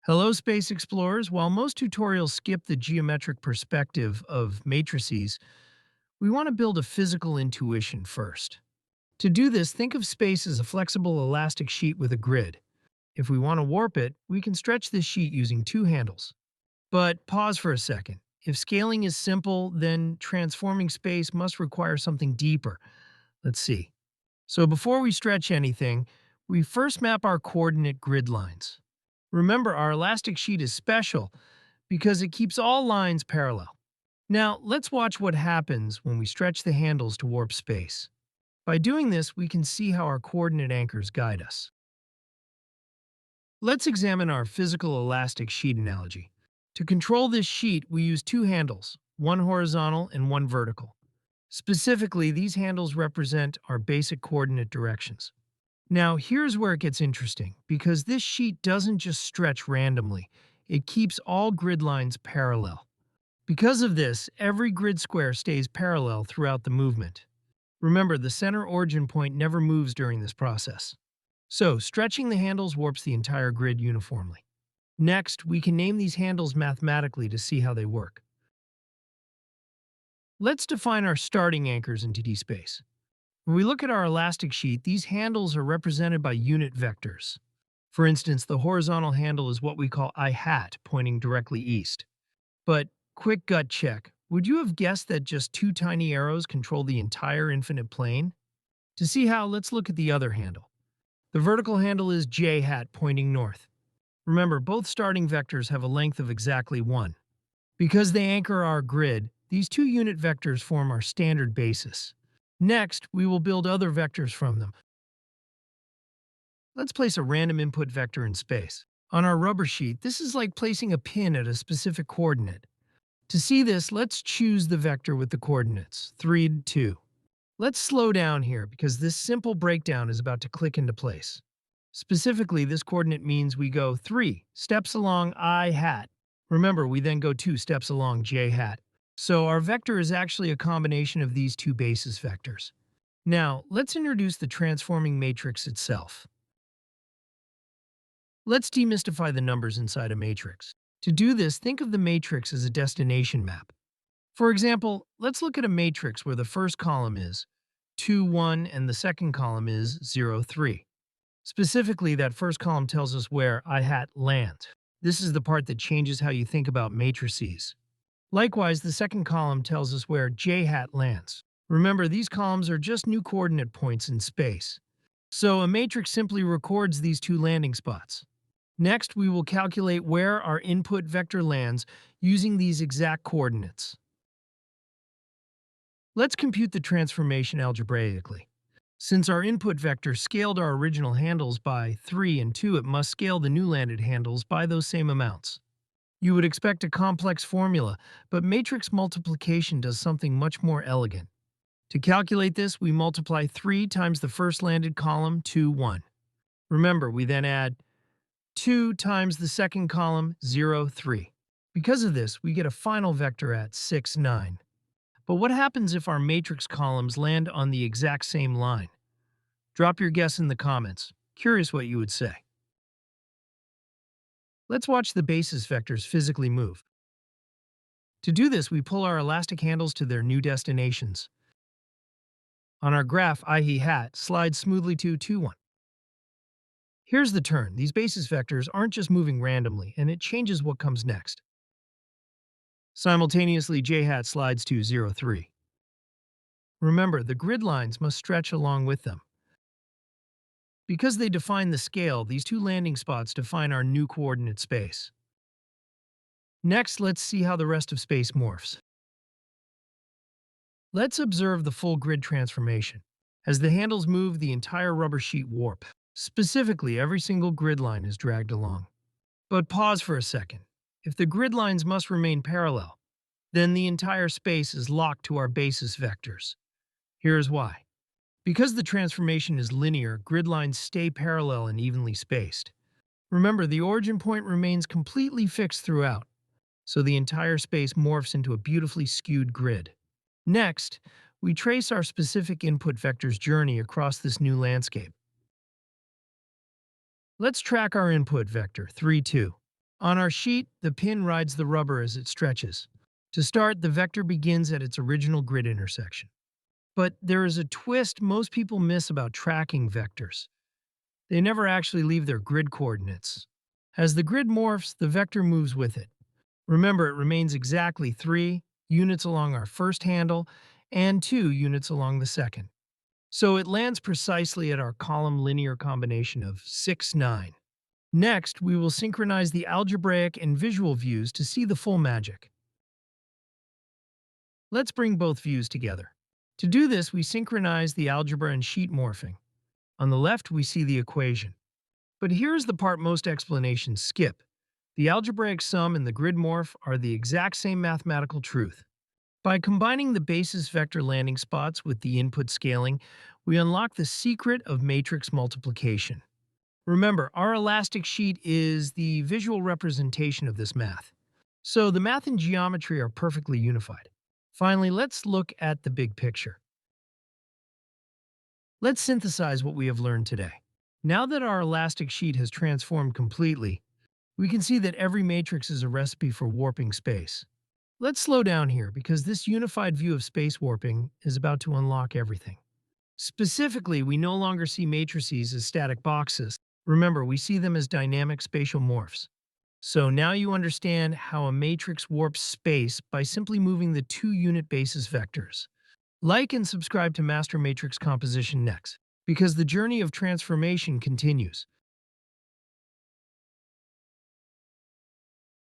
Hello, Space Explorers. While most tutorials skip the geometric perspective of matrices, we want to build a physical intuition first. To do this, think of space as a flexible elastic sheet with a grid. If we want to warp it, we can stretch this sheet using two handles. But pause for a second. If scaling is simple, then transforming space must require something deeper. Let's see. So before we stretch anything, we first map our coordinate grid lines. Remember, our elastic sheet is special because it keeps all lines parallel. Now, let's watch what happens when we stretch the handles to warp space. By doing this, we can see how our coordinate anchors guide us. Let's examine our physical elastic sheet analogy. To control this sheet, we use two handles, one horizontal and one vertical. Specifically, these handles represent our basic coordinate directions. Now, here's where it gets interesting, because this sheet doesn't just stretch randomly, it keeps all grid lines parallel. Because of this, every grid square stays parallel throughout the movement. Remember, the center origin point never moves during this process. So, stretching the handles warps the entire grid uniformly. Next, we can name these handles mathematically to see how they work. Let's define our starting anchors in 2D space. When we look at our elastic sheet, these handles are represented by unit vectors. For instance, the horizontal handle is what we call I hat, pointing directly east. But quick gut check, would you have guessed that just two tiny arrows control the entire infinite plane? To see how, let's look at the other handle. The vertical handle is J hat, pointing north. Remember, both starting vectors have a length of exactly 1. Because they anchor our grid, these two unit vectors form our standard basis. Next, we will build other vectors from them. Let's place a random input vector in space. On our rubber sheet, this is like placing a pin at a specific coordinate. To see this, let's choose the vector with the coordinates 3, 2. Let's slow down here because this simple breakdown is about to click into place. Specifically, this coordinate means we go 3 steps along I hat. Remember, we then go 2 steps along J hat. So our vector is actually a combination of these two basis vectors. Now, let's introduce the transforming matrix itself. Let's demystify the numbers inside a matrix. To do this, think of the matrix as a destination map. For example, let's look at a matrix where the first column is 2, 1 and the second column is 0, 3. Specifically, that first column tells us where I hat lands. This is the part that changes how you think about matrices. Likewise, the second column tells us where J hat lands. Remember, these columns are just new coordinate points in space. So a matrix simply records these two landing spots. Next, we will calculate where our input vector lands using these exact coordinates. Let's compute the transformation algebraically. Since our input vector scaled our original handles by 3 and 2, it must scale the new landed handles by those same amounts. You would expect a complex formula, but matrix multiplication does something much more elegant. To calculate this, we multiply 3 times the first landed column, 2, 1. Remember, we then add 2 times the second column, 0, 3. Because of this, we get a final vector at 6, 9. But what happens if our matrix columns land on the exact same line? Drop your guess in the comments. Curious what you would say. Let's watch the basis vectors physically move. To do this, we pull our elastic handles to their new destinations. On our graph, I he hat slides smoothly to 2, 1. Here's the turn. These basis vectors aren't just moving randomly, and it changes what comes next. Simultaneously, J hat slides to 0, 3. Remember, the grid lines must stretch along with them. Because they define the scale, these two landing spots define our new coordinate space. Next, let's see how the rest of space morphs. Let's observe the full grid transformation. As the handles move, the entire rubber sheet warp. Specifically, every single grid line is dragged along. But pause for a second. If the grid lines must remain parallel, then the entire space is locked to our basis vectors. Here's why. Because the transformation is linear, grid lines stay parallel and evenly spaced. Remember, the origin point remains completely fixed throughout, so the entire space morphs into a beautifully skewed grid. Next, we trace our specific input vector's journey across this new landscape. Let's track our input vector, 3, 2. On our sheet, the pin rides the rubber as it stretches. To start, the vector begins at its original grid intersection. But there is a twist most people miss about tracking vectors. They never actually leave their grid coordinates. As the grid morphs, the vector moves with it. Remember, it remains exactly 3 units along our first handle and 2 units along the second. So it lands precisely at our column linear combination of 6, 9. Next, we will synchronize the algebraic and visual views to see the full magic. Let's bring both views together. To do this, we synchronize the algebra and sheet morphing. On the left, we see the equation. But here's the part most explanations skip. The algebraic sum and the grid morph are the exact same mathematical truth. By combining the basis vector landing spots with the input scaling, we unlock the secret of matrix multiplication. Remember, our elastic sheet is the visual representation of this math. So the math and geometry are perfectly unified. Finally, let's look at the big picture. Let's synthesize what we have learned today. Now that our elastic sheet has transformed completely, we can see that every matrix is a recipe for warping space. Let's slow down here because this unified view of space warping is about to unlock everything. Specifically, we no longer see matrices as static boxes. Remember, we see them as dynamic spatial morphs. So now you understand how a matrix warps space by simply moving the 2-unit basis vectors. Like and subscribe to Master Matrix Composition next, because the journey of transformation continues.